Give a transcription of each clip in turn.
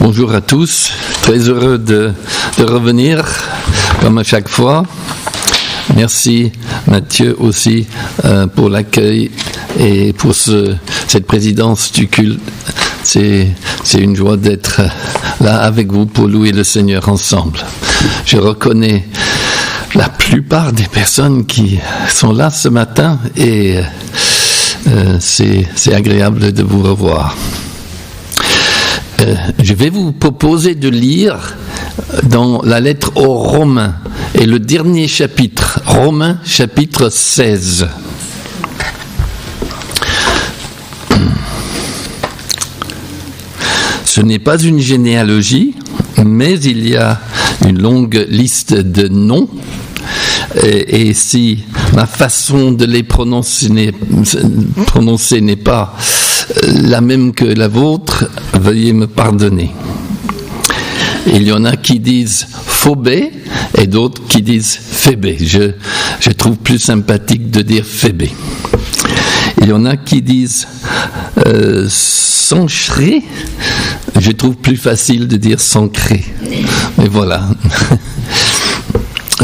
Bonjour à tous, très heureux de revenir comme à chaque fois. Merci Mathieu aussi pour l'accueil et pour cette présidence du culte. C'est une joie d'être là avec vous pour louer le Seigneur ensemble. Je reconnais la plupart des personnes qui sont là ce matin et c'est agréable de vous revoir. Je vais vous proposer de lire dans la lettre aux Romains et le dernier chapitre, Romains chapitre 16. Ce n'est pas une généalogie, mais il y a une longue liste de noms. Et si ma façon de les prononcer n'est pas la même que la vôtre, veuillez me pardonner. Il y en a qui disent Phobé et d'autres qui disent Phébé. Je trouve plus sympathique de dire Phébé. Il y en a qui disent Sancheré. Je trouve plus facile de dire Sancré. Mais voilà.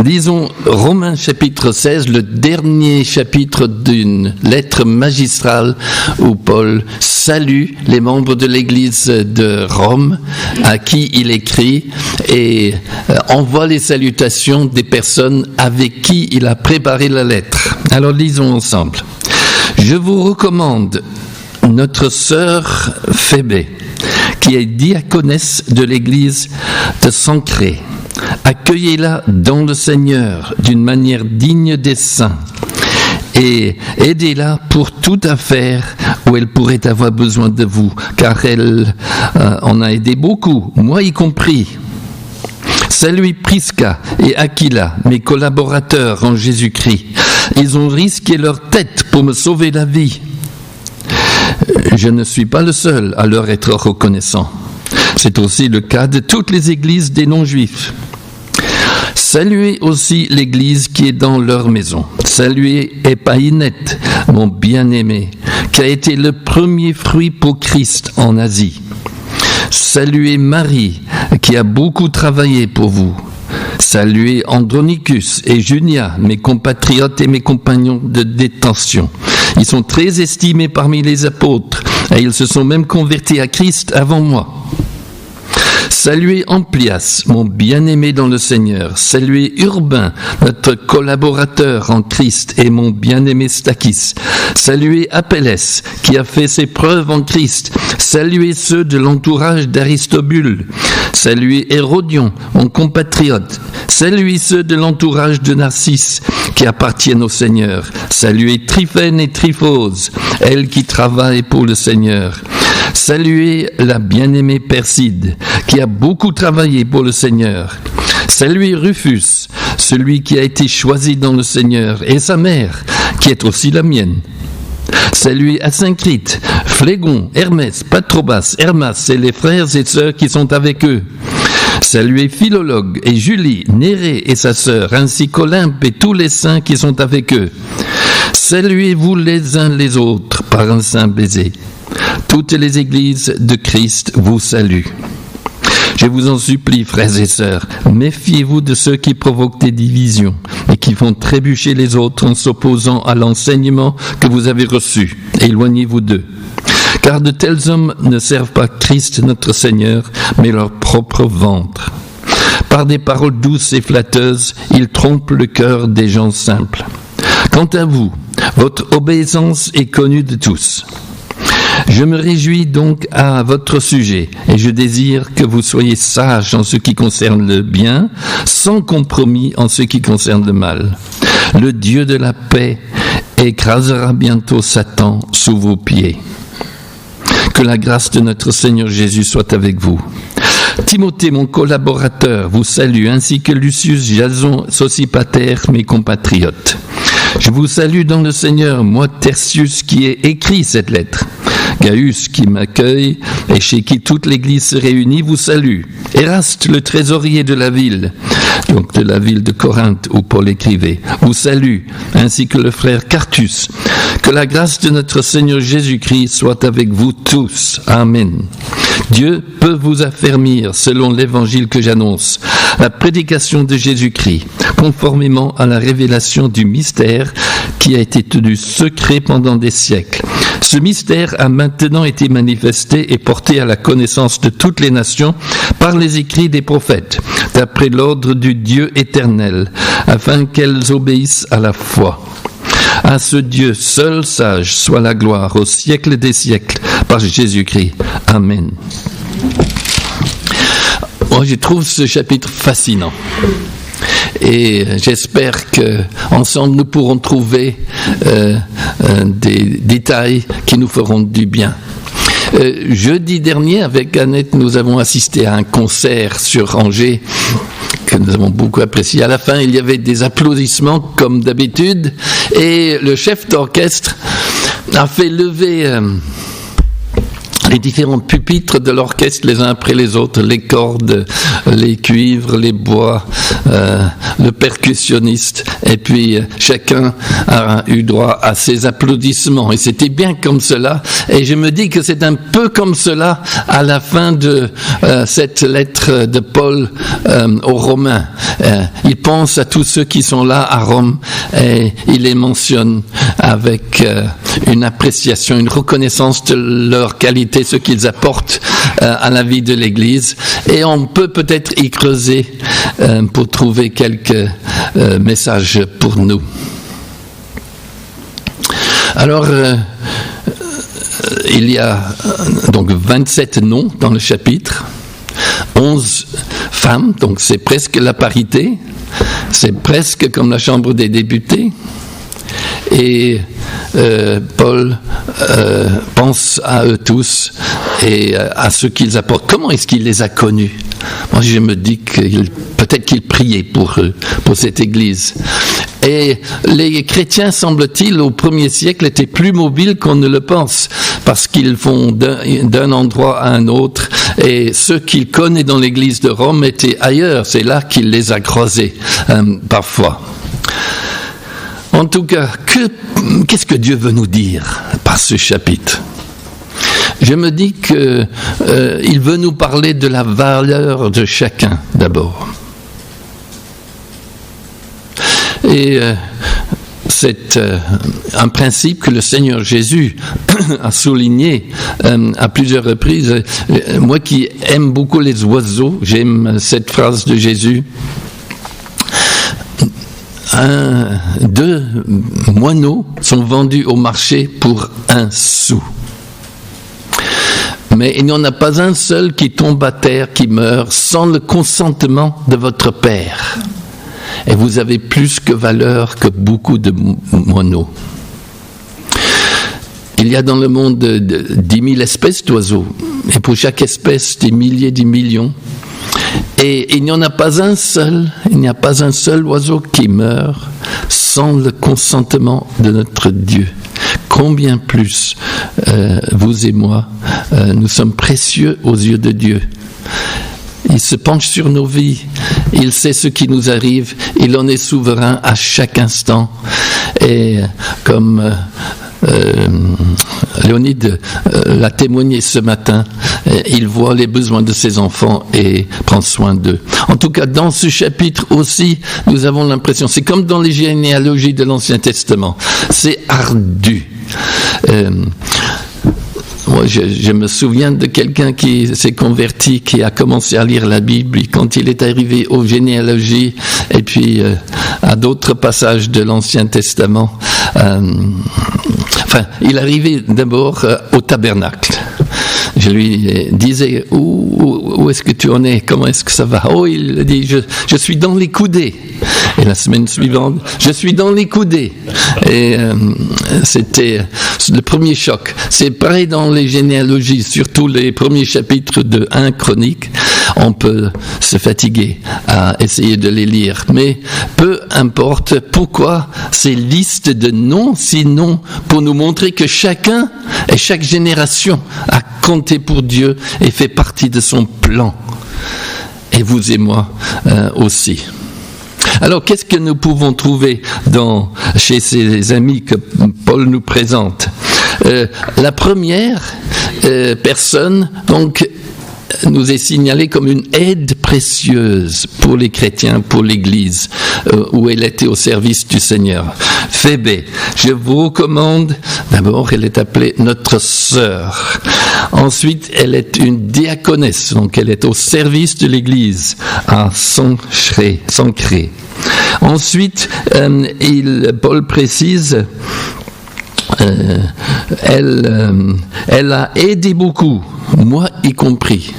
Lisons Romains chapitre 16, le dernier chapitre d'une lettre magistrale où Paul salue les membres de l'église de Rome à qui il écrit et envoie les salutations des personnes avec qui il a préparé la lettre. Alors lisons ensemble. Je vous recommande notre sœur Phébé, qui est diaconesse de l'église de Sancré. Accueillez-la dans le Seigneur d'une manière digne des saints et aidez-la pour toute affaire où elle pourrait avoir besoin de vous, car elle en a aidé beaucoup, moi y compris. Saluez Prisca et Aquila, mes collaborateurs en Jésus-Christ. Ils ont risqué leur tête pour me sauver la vie. Je ne suis pas le seul à leur être reconnaissant. C'est aussi le cas de toutes les églises des non-juifs. Saluez aussi l'église qui est dans leur maison. Saluez Épaïnette, mon bien-aimé, qui a été le premier fruit pour Christ en Asie. Saluez Marie, qui a beaucoup travaillé pour vous. Saluez Andronicus et Junia, mes compatriotes et mes compagnons de détention. Ils sont très estimés parmi les apôtres et ils se sont même convertis à Christ avant moi. Saluez Amplias, mon bien-aimé dans le Seigneur. Saluez Urbain, notre collaborateur en Christ, et mon bien-aimé Stachys. Saluez Apelles, qui a fait ses preuves en Christ. Saluez ceux de l'entourage d'Aristobule. Saluez Hérodion, mon compatriote. Saluez ceux de l'entourage de Narcisse, qui appartiennent au Seigneur. Saluez Tryphène et Tryphose, elles qui travaillent pour le Seigneur. Saluez la bien-aimée Perside, qui a beaucoup travaillé pour le Seigneur. Saluez Rufus, celui qui a été choisi dans le Seigneur, et sa mère, qui est aussi la mienne. Saluez Asyncrite, Phlégon, Hermès, Patrobas, Hermas et les frères et sœurs qui sont avec eux. Saluez Philologue et Julie, Nérée et sa sœur, ainsi qu'Olympe et tous les saints qui sont avec eux. Saluez-vous les uns les autres par un saint baiser. Toutes les églises de Christ vous saluent. Je vous en supplie, frères et sœurs, méfiez-vous de ceux qui provoquent des divisions et qui font trébucher les autres en s'opposant à l'enseignement que vous avez reçu. Éloignez-vous d'eux. Car de tels hommes ne servent pas Christ notre Seigneur, mais leur propre ventre. Par des paroles douces et flatteuses, ils trompent le cœur des gens simples. Quant à vous, votre obéissance est connue de tous. Je me réjouis donc à votre sujet et je désire que vous soyez sages en ce qui concerne le bien, sans compromis en ce qui concerne le mal. Le Dieu de la paix écrasera bientôt Satan sous vos pieds. Que la grâce de notre Seigneur Jésus soit avec vous. Timothée, mon collaborateur, vous salue, ainsi que Lucius, Jason, Sosipater, mes compatriotes. Je vous salue dans le Seigneur, moi Tertius, qui ai écrit cette lettre. Gaius qui m'accueille et chez qui toute l'Église se réunit vous salue. Éraste, le trésorier de la ville, donc de la ville de Corinthe où Paul écrivait, vous salue, ainsi que le frère Quartus. Que la grâce de notre Seigneur Jésus-Christ soit avec vous tous. Amen. Dieu peut vous affermir, selon l'évangile que j'annonce, la prédication de Jésus-Christ, conformément à la révélation du mystère qui a été tenu secret pendant des siècles. Ce mystère a maintenant été manifesté et porté à la connaissance de toutes les nations par les écrits des prophètes, d'après l'ordre du Dieu éternel, afin qu'elles obéissent à la foi. À ce Dieu seul sage soit la gloire au siècle des siècles par Jésus-Christ. Amen. Moi, je trouve ce chapitre fascinant. Et j'espère qu'ensemble nous pourrons trouver des détails qui nous feront du bien. Jeudi dernier, avec Annette, nous avons assisté à un concert sur Angers que nous avons beaucoup apprécié. À la fin, il y avait des applaudissements comme d'habitude et le chef d'orchestre a fait lever les différents pupitres de l'orchestre les uns après les autres, les cordes, les cuivres, les bois, le percussionniste, et puis chacun a eu droit à ses applaudissements, et c'était bien comme cela, et je me dis que c'est un peu comme cela à la fin de cette lettre de Paul aux Romains. Il pense à tous ceux qui sont là à Rome, et il les mentionne avec une appréciation, une reconnaissance de leur qualité, ce qu'ils apportent à la vie de l'Église, et on peut peut-être y creuser pour trouver quelques messages pour nous. Alors, il y a donc 27 noms dans le chapitre, 11 femmes, donc c'est presque la parité, c'est presque comme la Chambre des députés. Et Paul pense à eux tous et à ce qu'ils apportent. Comment est-ce qu'il les a connus? Moi, je me dis peut-être qu'il priait pour eux, pour cette Église. Et les chrétiens, semble-t-il, au 1er siècle, étaient plus mobiles qu'on ne le pense, parce qu'ils vont d'un endroit à un autre, et ceux qu'il connaît dans l'Église de Rome étaient ailleurs. C'est là qu'il les a croisés, parfois. En tout cas, qu'est-ce que Dieu veut nous dire par ce chapitre? Je me dis qu'il veut nous parler de la valeur de chacun, d'abord. Et c'est un principe que le Seigneur Jésus a souligné à plusieurs reprises. Moi qui aime beaucoup les oiseaux, j'aime cette phrase de Jésus. 2 moineaux sont vendus au marché pour 1 sou. Mais il n'y en a pas un seul qui tombe à terre, qui meurt, sans le consentement de votre Père. Et vous avez plus que valeur que beaucoup de moineaux. Il y a dans le monde 10 000 espèces d'oiseaux, et pour chaque espèce, des milliers, des millions. Et il n'y en a pas un seul, oiseau qui meurt sans le consentement de notre Dieu. Combien plus vous et moi, nous sommes précieux aux yeux de Dieu. Il se penche sur nos vies, il sait ce qui nous arrive, il en est souverain à chaque instant. Et comme Léonide l'a témoigné ce matin, il voit les besoins de ses enfants et prend soin d'eux. En tout cas, dans ce chapitre aussi, nous avons l'impression, c'est comme dans les généalogies de l'Ancien Testament, c'est ardu. Moi, je me souviens de quelqu'un qui s'est converti, qui a commencé à lire la Bible, et quand il est arrivé aux généalogies et puis à d'autres passages de l'Ancien Testament, il arrivait d'abord au tabernacle. Je lui disais, où est-ce que tu en es? Comment est-ce que ça va? Oh, il dit, je suis dans les coudées. Et la semaine suivante, je suis dans les coudées. Et c'était le premier choc. C'est pareil dans les généalogies, surtout les premiers chapitres de 1 Chronique. on peut se fatiguer à essayer de les lire. Mais peu importe pourquoi ces listes de noms, sinon pour nous montrer que chacun et chaque génération a compté pour Dieu et fait partie de son plan. Et vous et moi aussi. Alors, qu'est-ce que nous pouvons trouver chez ces amis que Paul nous présente ? La première personne, donc, nous est signalée comme une aide précieuse pour les chrétiens, pour l'Église, où elle était au service du Seigneur. Phébé, je vous recommande, d'abord, elle est appelée notre sœur. Ensuite, elle est une diaconesse, donc elle est au service de l'Église, à Sancré. Ensuite, Paul précise, elle a aidé beaucoup, moi y compris.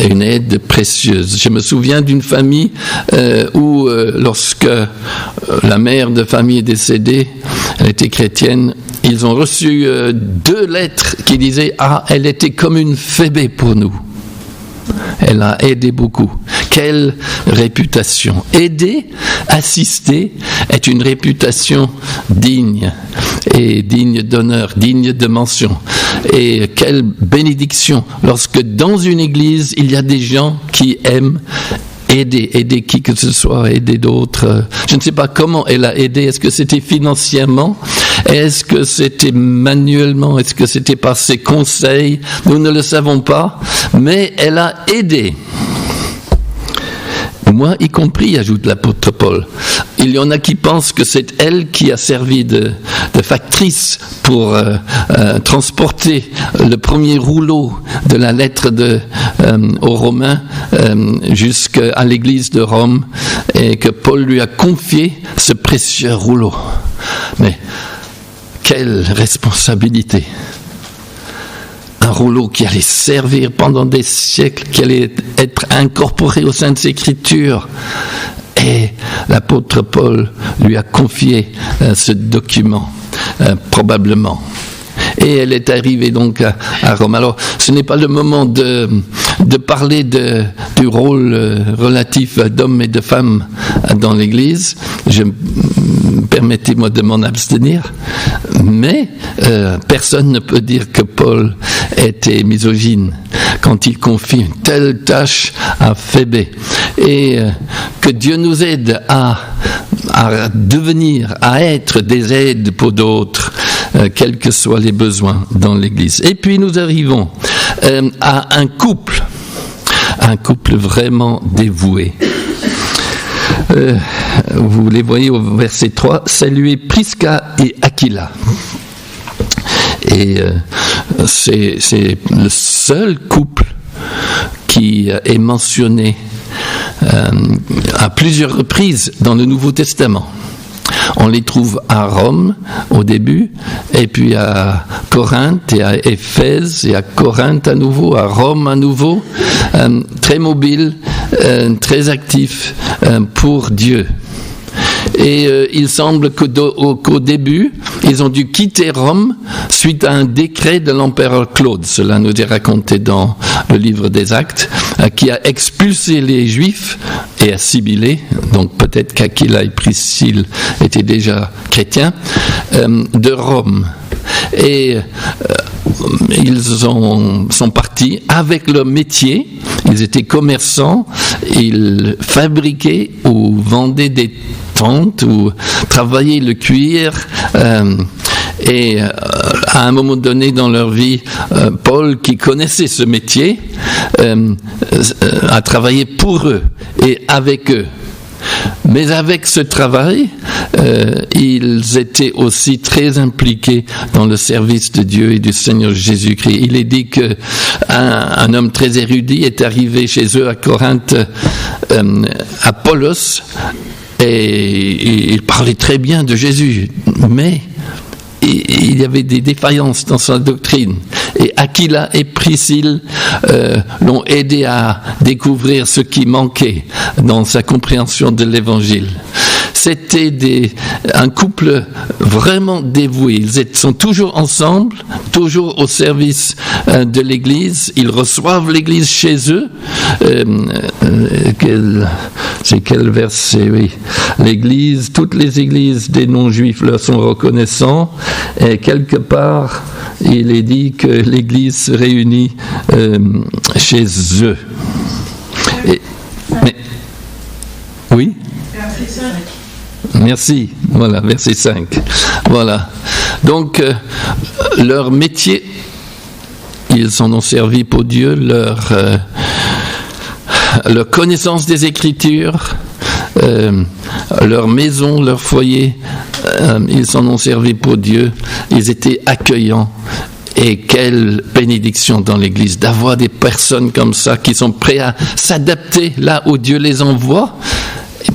Une aide précieuse. Je me souviens d'une famille où, lorsque la mère de famille est décédée, elle était chrétienne, ils ont reçu 2 lettres qui disaient « Ah, elle était comme une Phébé pour nous ». Elle a aidé beaucoup. Quelle réputation! Aider, assister est une réputation digne et digne d'honneur, digne de mention. Et quelle bénédiction lorsque dans une église, il y a des gens qui aiment aider qui que ce soit, aider d'autres. Je ne sais pas comment elle a aidé. Est-ce que c'était financièrement? Est-ce que c'était manuellement? Est-ce que c'était par ses conseils? Nous ne le savons pas, mais elle a aidé. Moi y compris, ajoute l'apôtre Paul. Il y en a qui pensent que c'est elle qui a servi de factrice pour transporter le premier rouleau de la lettre aux Romains jusqu'à l'église de Rome, et que Paul lui a confié ce précieux rouleau. Mais quelle responsabilité! Un rouleau qui allait servir pendant des siècles, qui allait être incorporé au sein des Écritures. Et l'apôtre Paul lui a confié ce document, probablement. Et elle est arrivée donc à Rome. Alors, ce n'est pas le moment de parler du rôle relatif d'hommes et de femmes dans l'Église. Permettez-moi de m'en abstenir. Mais personne ne peut dire que Paul était misogyne quand il confie une telle tâche à Phébé. Et que Dieu nous aide à devenir, à être des aides pour d'autres, quels que soient les besoins dans l'Église. Et puis nous arrivons à un couple vraiment dévoué. Vous les voyez au verset 3, saluez Prisca et Aquila. Et c'est le seul couple qui est mentionné à plusieurs reprises dans le Nouveau Testament. On les trouve à Rome au début, et puis à Corinthe et à Éphèse, et à Corinthe à nouveau, à Rome à nouveau, très mobiles, très actifs pour Dieu. Et il semble qu'au début, ils ont dû quitter Rome suite à un décret de l'empereur Claude. Cela nous est raconté dans le livre des Actes, qui a expulsé les Juifs et assimilé, donc peut-être qu'Aquila et Priscille étaient déjà chrétiens, de Rome. Et ils sont partis avec leur métier. Ils étaient commerçants, ils fabriquaient ou vendaient des tentes ou travaillaient le cuir. Et à un moment donné dans leur vie, Paul, qui connaissait ce métier, a travaillé pour eux et avec eux. Mais avec ce travail, ils étaient aussi très impliqués dans le service de Dieu et du Seigneur Jésus-Christ. Il est dit qu'un homme très érudit est arrivé chez eux à Corinthe, Apollos, et il parlait très bien de Jésus, mais il y avait des défaillances dans sa doctrine. Et Aquila et Priscille l'ont aidé à découvrir ce qui manquait dans sa compréhension de l'Évangile. c'était un couple vraiment dévoué. Ils sont toujours ensemble, toujours au service de l'Église. Ils reçoivent l'Église chez eux. C'est quel verset? Oui. L'Église, toutes les églises des non-juifs leur sont reconnaissants. Et quelque part, il est dit que l'Église se réunit chez eux. Mais, oui? Merci. Voilà, verset 5. Voilà. Donc, leur métier, ils s'en ont servi pour Dieu, leur connaissance des Écritures, leur maison, leur foyer, ils s'en ont servi pour Dieu. Ils étaient accueillants. Et quelle bénédiction dans l'Église d'avoir des personnes comme ça qui sont prêts à s'adapter là où Dieu les envoie,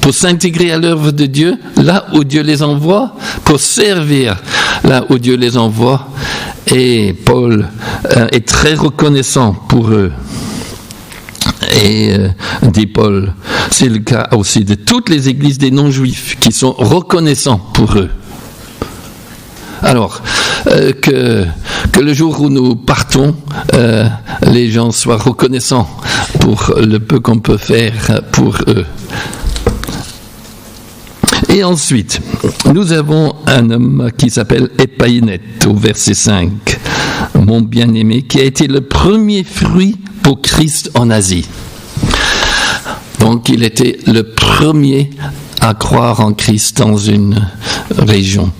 pour s'intégrer à l'œuvre de Dieu là où Dieu les envoie, pour servir là où Dieu les envoie. Et Paul est très reconnaissant pour eux. Et dit Paul, c'est le cas aussi de toutes les églises des non-juifs qui sont reconnaissants pour eux. Alors, que le jour où nous partons, les gens soient reconnaissants pour le peu qu'on peut faire pour eux. Et ensuite, nous avons un homme qui s'appelle Epaïnète, au verset 5, mon bien-aimé, qui a été le premier fruit pour Christ en Asie. Donc, il était le premier à croire en Christ dans une région.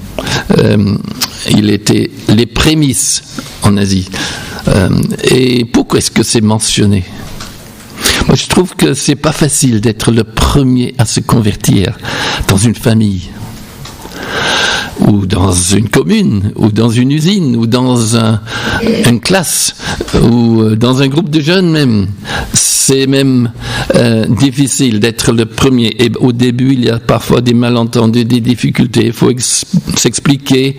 Il était les prémices en Asie. Et pourquoi est-ce que c'est mentionné? Moi, je trouve que c'est pas facile d'être le premier à se convertir dans une famille, ou dans une commune, ou dans une usine, ou dans une classe, ou dans un groupe de jeunes même. C'est même difficile d'être le premier. Et au début, il y a parfois des malentendus, des difficultés. Il faut s'expliquer.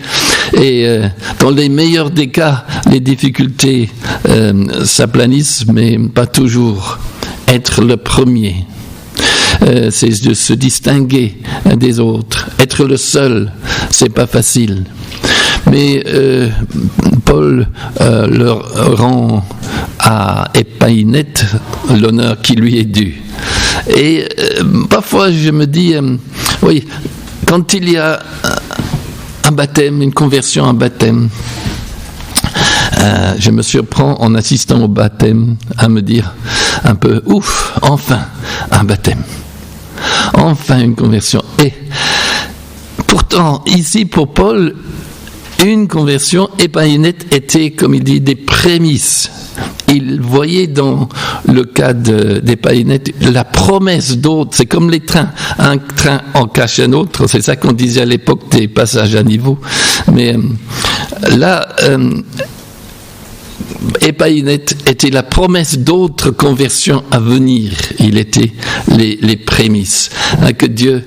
Et dans les meilleurs des cas, les difficultés s'aplanissent, mais pas toujours. Être le premier, c'est de se distinguer des autres. Être le seul, c'est pas facile. Mais Paul leur rend à Epaïnète l'honneur qui lui est dû. Et parfois je me dis, oui, quand il y a un baptême, une conversion, un baptême, je me surprends en assistant au baptême à me dire un peu, ouf, enfin un baptême, enfin une conversion. Et pourtant, ici pour Paul, une conversion, Epaïnète était, comme il dit, des prémices. Il voyait dans le cas d'Epaïnète la promesse d'autres. C'est comme les trains. Un train en cache un autre. C'est ça qu'on disait à l'époque des passages à niveau. Mais là, Epaïnète était la promesse d'autres conversions à venir. Il était les prémices. Que Dieu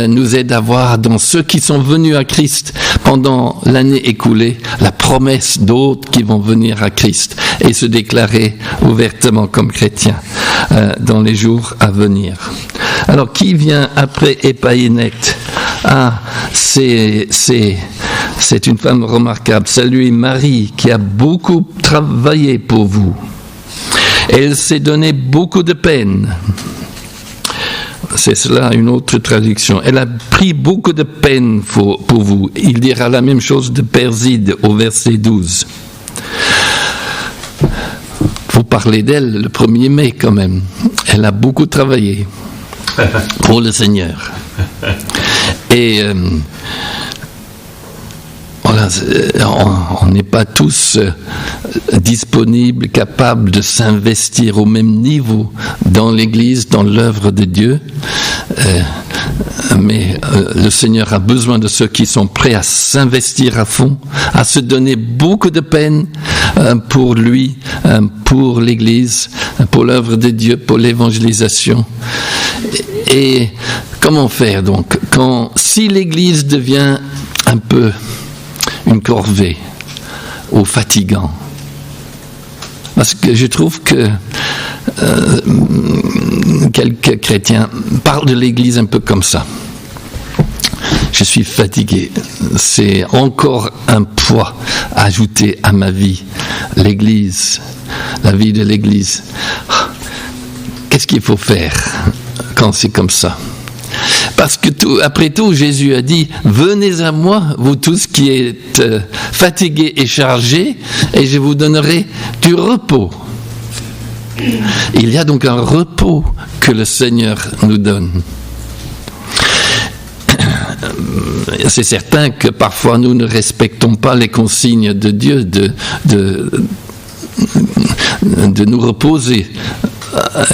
nous aide à voir dans ceux qui sont venus à Christ pendant l'année écoulée, la promesse d'autres qui vont venir à Christ et se déclarer ouvertement comme chrétiens dans les jours à venir. Alors, qui vient après Epaïnète? Ah, c'est une femme remarquable. Saluez Marie, qui a beaucoup travaillé pour vous. Elle s'est donné beaucoup de peine. C'est cela une autre traduction. Elle a pris beaucoup de peine pour vous. Il dira la même chose de Perside au verset 12. Il faut parler d'elle le 1er mai quand même. Elle a beaucoup travaillé pour le Seigneur. Et voilà, on n'est pas tous disponibles, capables de s'investir au même niveau dans l'Église, dans l'œuvre de Dieu. Mais le Seigneur a besoin de ceux qui sont prêts à s'investir à fond, à se donner beaucoup de peine pour lui, pour l'Église, pour l'œuvre de Dieu, pour l'évangélisation. Et comment faire donc si l'Église devient un peu une corvée ou fatigant? Parce que je trouve que quelques chrétiens parlent de l'Église un peu comme ça. je suis fatigué. C'est encore un poids ajouté à ma vie. L'Église, la vie de l'Église. Qu'est-ce qu'il faut faire quand c'est comme ça? Parce que après tout, Jésus a dit, venez à moi, vous tous qui êtes fatigués et chargés, et je vous donnerai du repos. Il y a donc un repos que le Seigneur nous donne. C'est certain que parfois nous ne respectons pas les consignes de Dieu de nous reposer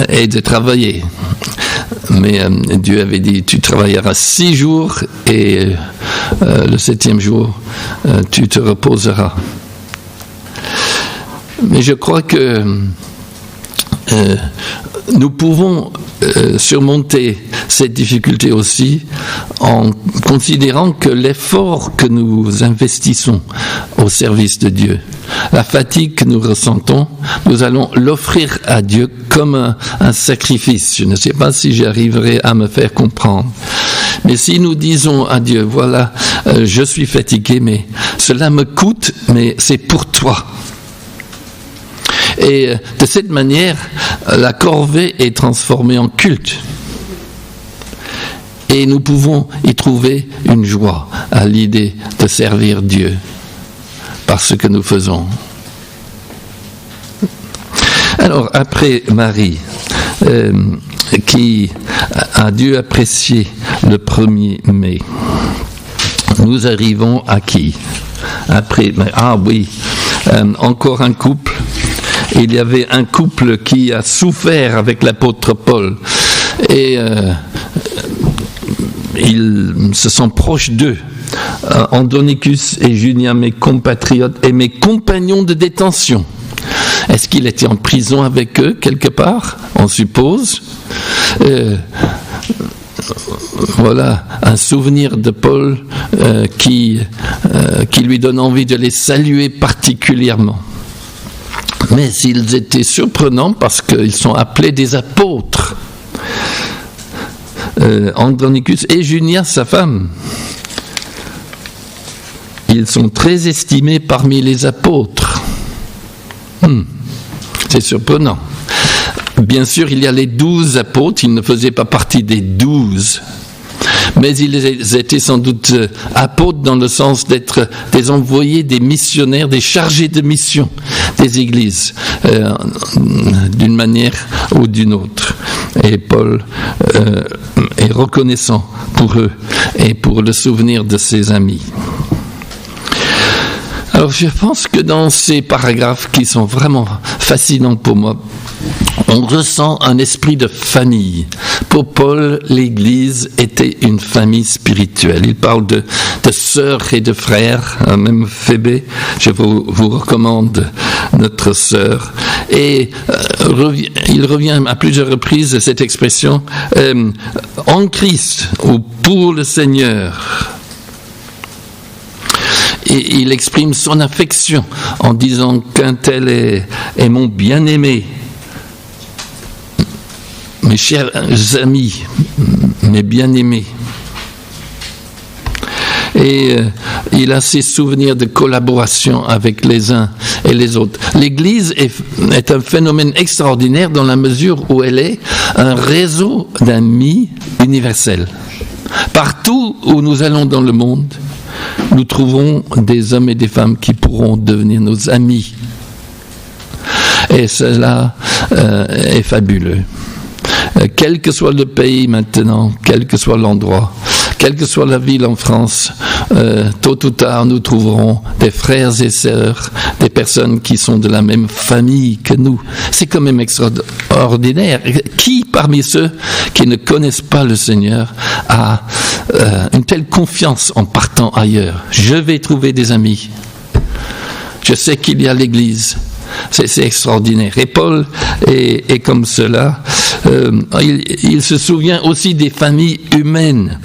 et de travailler. Mais Dieu avait dit, tu travailleras 6 jours et le 7e jour, tu te reposeras. Mais je crois que nous pouvons surmonter cette difficulté aussi en considérant que l'effort que nous investissons au service de Dieu, la fatigue que nous ressentons, nous allons l'offrir à Dieu comme un sacrifice. Je ne sais pas si j'arriverai à me faire comprendre. Mais si nous disons à Dieu, voilà, je suis fatigué, mais cela me coûte, mais c'est pour toi. Et de cette manière, la corvée est transformée en culte. Et nous pouvons y trouver une joie à l'idée de servir Dieu par ce que nous faisons. Alors, après Marie, qui a dû apprécier le 1er mai, nous arrivons à qui? Après, encore un couple. Il y avait un couple qui a souffert avec l'apôtre Paul et ils se sont proches d'eux. Andronicus et Junia, mes compatriotes et mes compagnons de détention. Est-ce qu'il était en prison avec eux quelque part? On suppose. Voilà un souvenir de Paul qui lui donne envie de les saluer particulièrement. Mais ils étaient surprenants parce qu'ils sont appelés des apôtres. Andronicus et Junia, sa femme, ils sont très estimés parmi les apôtres. C'est surprenant. Bien sûr, il y a les 12 apôtres, ils ne faisaient pas partie des 12. Mais ils étaient sans doute apôtres dans le sens d'être des envoyés, des missionnaires, des chargés de mission des églises, d'une manière ou d'une autre. Et Paul est reconnaissant pour eux et pour le souvenir de ses amis. Alors je pense que dans ces paragraphes qui sont vraiment fascinants pour moi, on ressent un esprit de famille. Pour Paul, l'Église était une famille spirituelle. Il parle de sœurs et de frères, même Phébé, je vous recommande notre sœur. Et il revient à plusieurs reprises cette expression en Christ ou pour le Seigneur. Et il exprime son affection en disant qu'un tel est mon bien-aimé. Mes chers amis, mes bien-aimés. Et il a ses souvenirs de collaboration avec les uns et les autres. L'Église est un phénomène extraordinaire dans la mesure où elle est un réseau d'amis universels. Partout où nous allons dans le monde, nous trouvons des hommes et des femmes qui pourront devenir nos amis. Et cela est fabuleux. Quel que soit le pays maintenant, quel que soit l'endroit, quelle que soit la ville en France, tôt ou tard nous trouverons des frères et sœurs, des personnes qui sont de la même famille que nous. C'est quand même extraordinaire. Qui parmi ceux qui ne connaissent pas le Seigneur a une telle confiance en partant ailleurs? Je vais trouver des amis. Je sais qu'il y a l'Église. C'est extraordinaire. Et Paul est comme cela. Il se souvient aussi des familles humaines.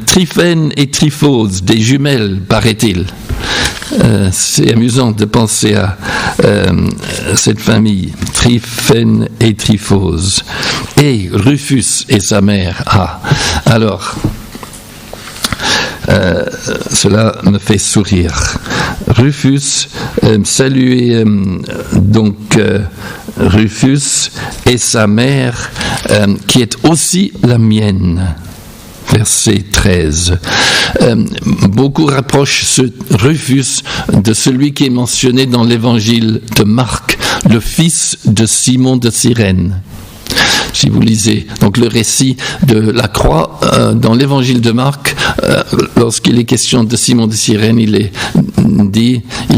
Tryphène et Tryphose, des jumelles, paraît-il. C'est amusant de penser à cette famille, Tryphène et Tryphose. Et Rufus et sa mère. Alors, Cela me fait sourire. Rufus, saluez donc Rufus et sa mère, qui est aussi la mienne. Verset 13. Beaucoup rapprochent ce Rufus de celui qui est mentionné dans l'évangile de Marc, le fils de Simon de Cyrène. Si vous lisez donc le récit de la croix dans l'évangile de Marc, lorsqu'il est question de Simon de Cyrène, il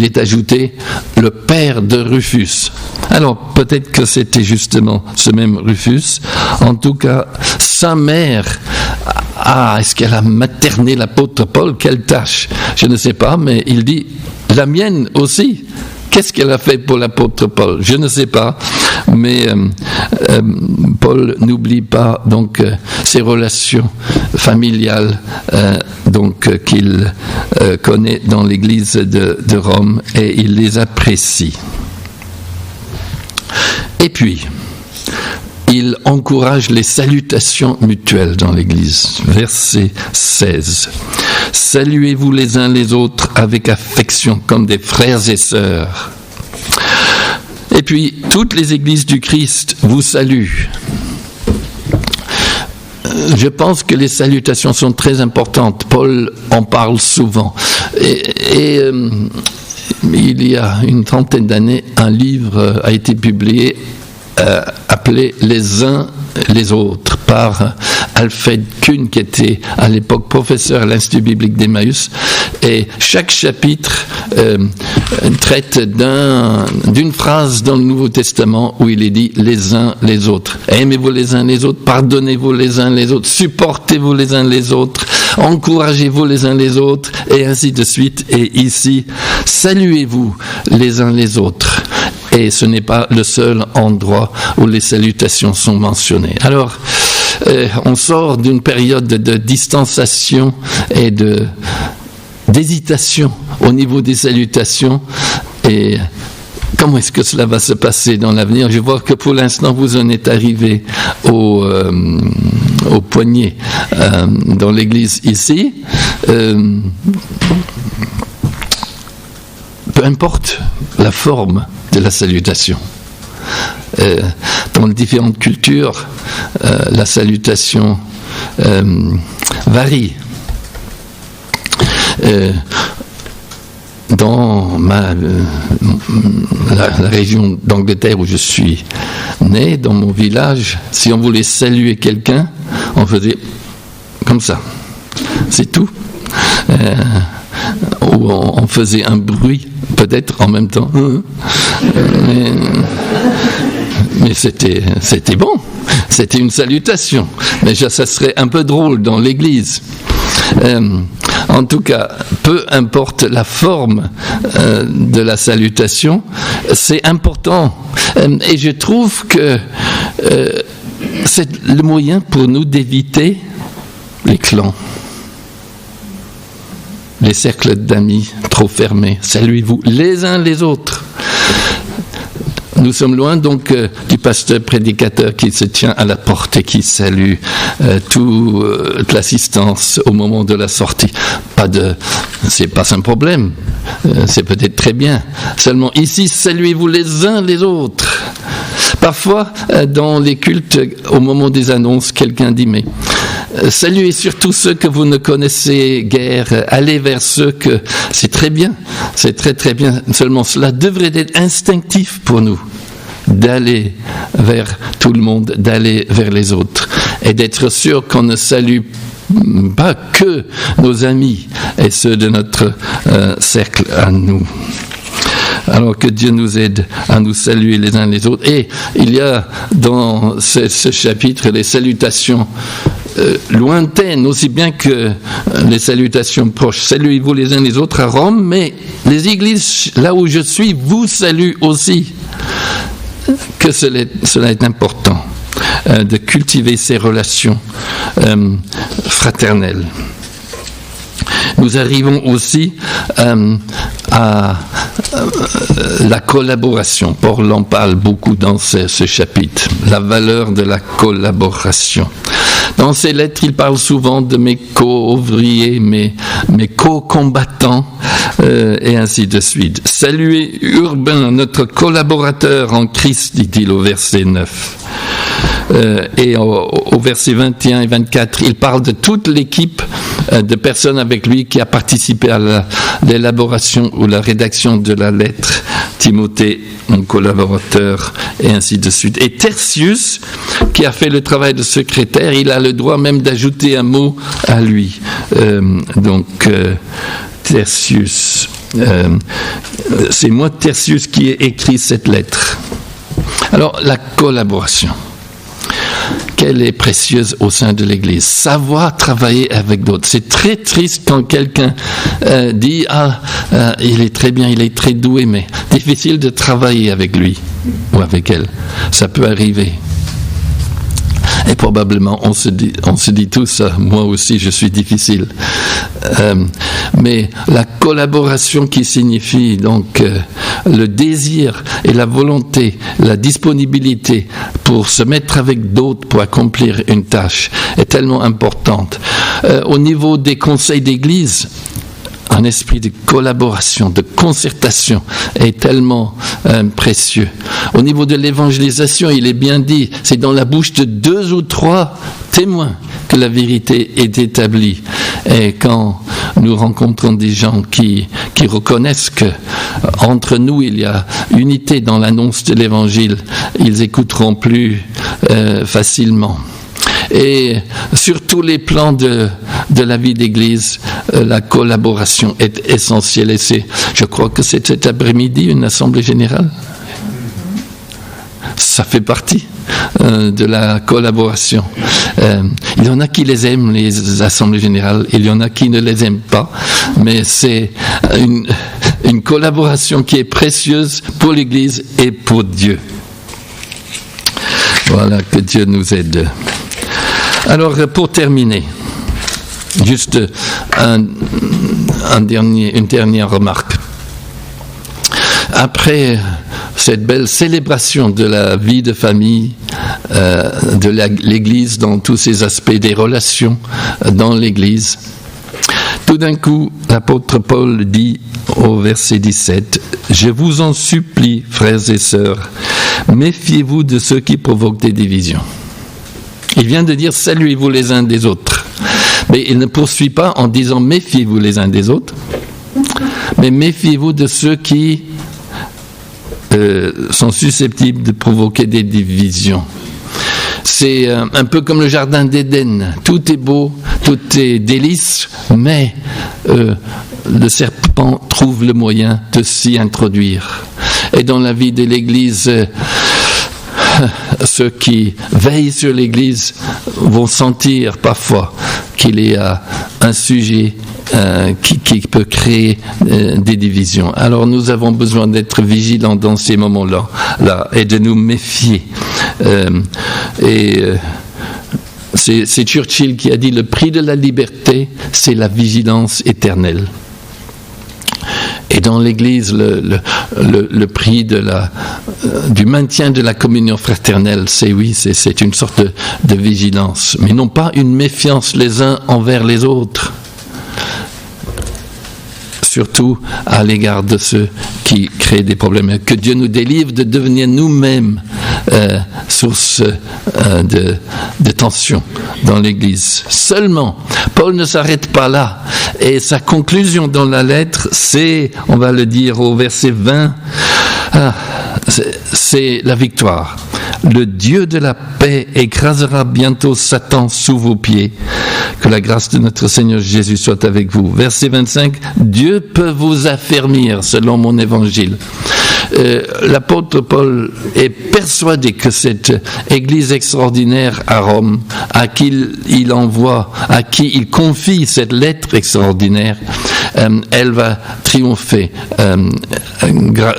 est ajouté le père de Rufus. Alors peut-être que c'était justement ce même Rufus. En tout cas, sa mère, est-ce qu'elle a materné l'apôtre Paul? Quelle tâche? Je ne sais pas, mais il dit la mienne aussi. Qu'est-ce qu'elle a fait pour l'apôtre Paul? Je ne sais pas, mais Paul n'oublie pas donc ses relations familiales qu'il connaît dans l'église de Rome, et il les apprécie. Et puis, il encourage les salutations mutuelles dans l'Église. Verset 16. Saluez-vous les uns les autres avec affection comme des frères et sœurs. Et puis, toutes les églises du Christ vous saluent. Je pense que les salutations sont très importantes. Paul en parle souvent. Et il y a une trentaine d'années, un livre a été publié appelé Les uns les autres par Alfred Kuhn, qui était à l'époque professeur à l'Institut biblique d'Emmaüs, et chaque chapitre traite d'une phrase dans le Nouveau Testament où il est dit les uns les autres. Aimez-vous les uns les autres, pardonnez-vous les uns les autres, supportez-vous les uns les autres, encouragez-vous les uns les autres, et ainsi de suite. Et ici, saluez-vous les uns les autres. Et ce n'est pas le seul endroit où les salutations sont mentionnées. Alors, on sort d'une période de distanciation et d'hésitation au niveau des salutations. Et comment est-ce que cela va se passer dans l'avenir? Je vois que pour l'instant, vous en êtes arrivé au poignet dans l'église ici. Peu importe la forme de la salutation. Dans les différentes cultures, la salutation varie. Dans la région d'Angleterre où je suis né, dans mon village, si on voulait saluer quelqu'un, on faisait comme ça. C'est tout. Ou on faisait un bruit, peut-être en même temps. Mais c'était bon. C'était une salutation. Mais ça serait un peu drôle dans l'église. En tout cas, peu importe la forme de la salutation, c'est important. Et je trouve que c'est le moyen pour nous d'éviter les clans, les cercles d'amis trop fermés. Saluez-vous les uns les autres. Nous sommes loin donc du pasteur prédicateur qui se tient à la porte et qui salue toute l'assistance au moment de la sortie. C'est pas un problème, c'est peut-être très bien. Seulement ici, saluez-vous les uns les autres. Parfois, dans les cultes, au moment des annonces, quelqu'un dit mais saluez surtout ceux que vous ne connaissez guère, allez vers ceux que... C'est très bien, c'est très très bien. Seulement cela devrait être instinctif pour nous, d'aller vers tout le monde, d'aller vers les autres, et d'être sûr qu'on ne salue pas que nos amis et ceux de notre cercle à nous. Alors que Dieu nous aide à nous saluer les uns les autres. Et il y a dans ce chapitre les salutations lointaines, aussi bien que les salutations proches. Saluez-vous les uns les autres à Rome, mais les églises, là où je suis, vous saluent aussi. Que cela est important, de cultiver ces relations fraternelles. Nous arrivons aussi à la collaboration. Paul en parle beaucoup dans ce chapitre, la valeur de la collaboration. Dans ses lettres, il parle souvent de mes co-ouvriers, mes co-combattants, et ainsi de suite. Saluez Urbain, notre collaborateur en Christ, dit-il au verset 9. Et au verset 21 et 24, il parle de toute l'équipe de personnes avec lui qui a participé à l'élaboration ou la rédaction de la lettre. Timothée, mon collaborateur, et ainsi de suite. Et Tertius, qui a fait le travail de secrétaire, il a le droit même d'ajouter un mot à lui. Tertius, c'est moi, Tertius, qui ai écrit cette lettre. Alors, la collaboration. Qu'elle est précieuse au sein de l'Église. Savoir travailler avec d'autres. C'est très triste quand quelqu'un dit « il est très bien, il est très doué, mais difficile de travailler avec lui ou avec elle. » Ça peut arriver. Et probablement, on se dit tout ça. Moi aussi, je suis difficile. Mais la collaboration qui signifie donc le désir et la volonté, la disponibilité pour se mettre avec d'autres pour accomplir une tâche est tellement importante. Au niveau des conseils d'église, un esprit de collaboration, de concertation est tellement précieux. Au niveau de l'évangélisation, il est bien dit, c'est dans la bouche de 2 ou 3 témoins que la vérité est établie. Et quand nous rencontrons des gens qui reconnaissent que entre nous il y a unité dans l'annonce de l'évangile, ils écouteront plus facilement. Et sur tous les plans de la vie d'église, la collaboration est essentielle. Et je crois que c'est cet après-midi une assemblée générale. Ça fait partie de la collaboration. Il y en a qui les aiment, les assemblées générales, il y en a qui ne les aiment pas, mais c'est une collaboration qui est précieuse pour l'Église et pour Dieu. Voilà, que Dieu nous aide. Alors, pour terminer, juste une dernière remarque. Après cette belle célébration de la vie de famille, de l'Église dans tous ses aspects, des relations dans l'Église, tout d'un coup, l'apôtre Paul dit au verset 17, « Je vous en supplie, frères et sœurs, méfiez-vous de ceux qui provoquent des divisions. » Il vient de dire « saluez-vous les uns des autres ». Mais il ne poursuit pas en disant « méfiez-vous les uns des autres », mais méfiez-vous de ceux qui sont susceptibles de provoquer des divisions. C'est un peu comme le jardin d'Éden. Tout est beau, tout est délice, mais le serpent trouve le moyen de s'y introduire. Et dans la vie de l'Église, ceux qui veillent sur l'Église vont sentir parfois qu'il y a un sujet qui peut créer des divisions. Alors nous avons besoin d'être vigilants dans ces moments-là et de nous méfier. C'est Churchill qui a dit « Le prix de la liberté, c'est la vigilance éternelle ». Et dans l'Église, le prix du maintien de la communion fraternelle, c'est une sorte de vigilance, mais non pas une méfiance les uns envers les autres, surtout à l'égard de ceux qui créent des problèmes. Que Dieu nous délivre de devenir nous-mêmes source de tension dans l'Église. Seulement, Paul ne s'arrête pas là. Et sa conclusion dans la lettre, c'est, on va le dire au verset 20, c'est la victoire. Le Dieu de la paix écrasera bientôt Satan sous vos pieds. Que la grâce de notre Seigneur Jésus soit avec vous. Verset 25, Dieu peut vous affermir selon mon évangile. L'apôtre Paul est persuadé que cette église extraordinaire à Rome, à qui il confie cette lettre extraordinaire, elle va triompher.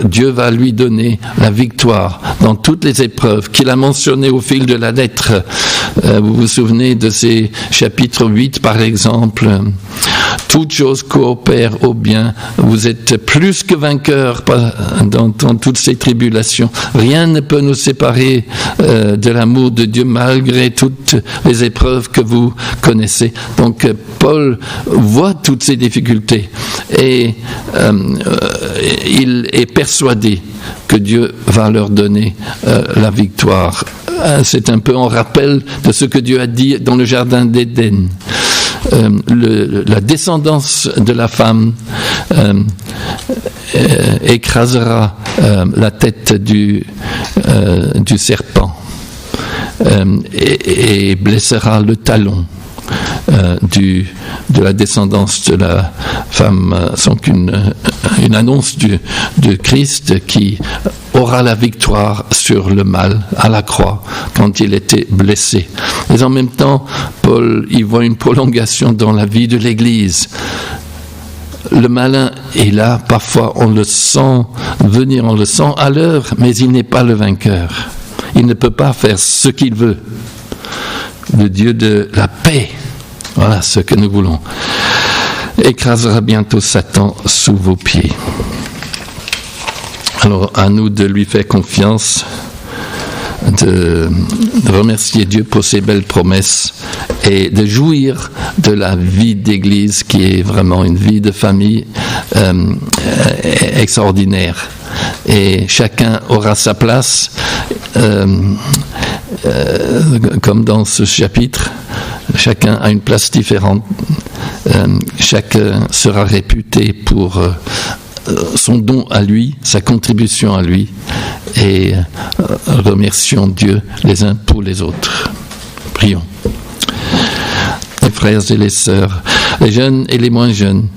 Dieu va lui donner la victoire dans toutes les épreuves qu'il a mentionnées au fil de la lettre. Vous vous souvenez de ces chapitres 8 par exemple, Toutes choses coopèrent au bien. Vous êtes plus que vainqueurs dans toutes ces tribulations. Rien ne peut nous séparer de l'amour de Dieu malgré toutes les épreuves que vous connaissez. Donc Paul voit toutes ces difficultés et il est persuadé que Dieu va leur donner la victoire. C'est un peu en rappel de ce que Dieu a dit dans le jardin d'Éden. La descendance de la femme écrasera la tête du serpent et blessera le talon de la descendance de la femme, sans qu'une annonce de Christ qui aura la victoire sur le mal à la croix quand il était blessé. Mais en même temps, Paul y voit une prolongation dans la vie de l'Église. Le malin est là, parfois on le sent venir, on le sent à l'heure, mais il n'est pas le vainqueur. Il ne peut pas faire ce qu'il veut. Le Dieu de la paix, voilà ce que nous voulons, écrasera bientôt Satan sous vos pieds. Alors à nous de lui faire confiance, de remercier Dieu pour ses belles promesses et de jouir de la vie d'église qui est vraiment une vie de famille extraordinaire. Et chacun aura sa place, comme dans ce chapitre, chacun a une place différente. Chacun sera réputé pour son don à lui, sa contribution à lui, et remercions Dieu les uns pour les autres. Prions. Les frères et les sœurs, les jeunes et les moins jeunes,